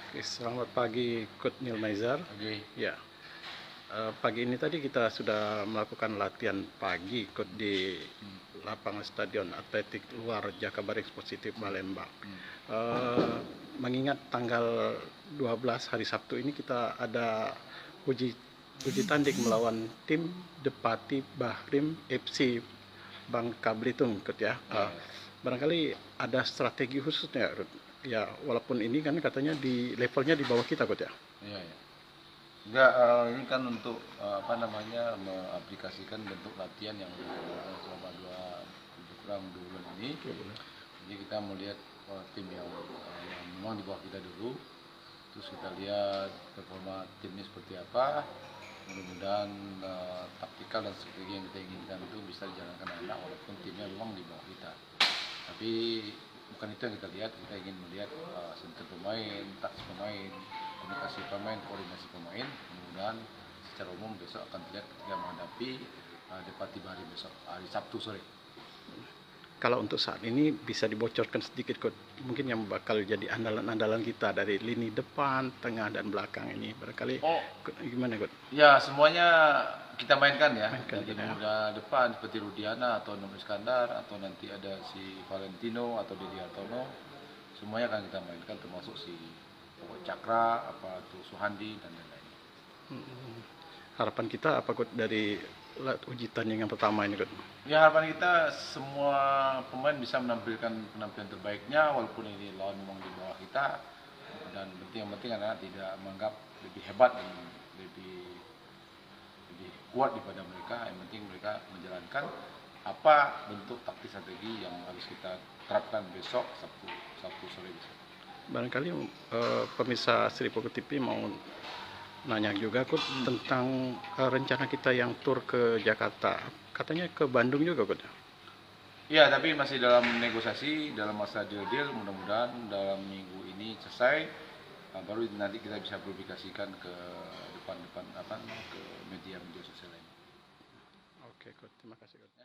Oke, selamat pagi Coach Neil Maizar. Oke. Ya, pagi ini tadi kita sudah melakukan latihan pagi Coach di lapangan Stadion Atletik Luar Jakabaring Positif Palembang. Mengingat tanggal 12 hari Sabtu ini kita ada uji tanding melawan tim Depati Bahrim FC Bangka Belitung, Coach ya. Barangkali ada strategi khususnya, ya, walaupun ini kan katanya di levelnya di bawah kita, Coach ya. Iya, ya. Enggak, ini kan untuk mengaplikasikan bentuk latihan yang selama lebih kurang 2 bulan ini. Jadi kita melihat tim yang memang di bawah kita dulu, terus kita lihat performa timnya seperti apa. Mudah-mudahan taktikal dan strategi yang kita inginkan itu bisa dijalankan enak walaupun timnya memang di bawah kita. Tapi bukan itu yang kita lihat, kita ingin melihat sentuh pemain, taktis pemain, komunikasi pemain, koordinasi pemain. Mudah-mudahan secara umum besok akan terlihat ketika menghadapi Depati Bahrim besok hari Sabtu sore. Kalau untuk saat ini bisa dibocorkan sedikit, Coach, mungkin yang bakal jadi andalan-andalan kita dari lini depan, tengah, dan belakang ini barangkali gimana, Coach? Ya, semuanya kita mainkan ya. Mainkan Jadi kita, ya. muda depan seperti Rudiana atau Nur Iskandar atau nanti ada si Valentino atau Dedi Hartono, semuanya akan kita mainkan termasuk si Pokok Cakra, apa tuh Suhandi dan lain-lain. Harapan kita apa, Coach, dari uji tanding yang pertama ini, Coach? Ya, harapan kita semua pemain bisa menampilkan penampilan terbaiknya walaupun ini lawan memang di bawah kita, dan yang penting adalah tidak menganggap lebih hebat dan lebih kuat daripada mereka. Yang penting mereka menjalankan apa bentuk taktis strategi yang harus kita terapkan besok Sabtu sore besok. Barangkali pemirsa Sri Poko TV mau nanya juga, Coach, tentang rencana kita yang tur ke Jakarta. Katanya ke Bandung juga, Coach. Ya, tapi masih dalam negosiasi, dalam masa deal-deal. Mudah-mudahan dalam minggu ini selesai, baru nanti kita bisa publikasikan ke depan ke media sosial lainnya. Oke, Coach. Terima kasih, Coach.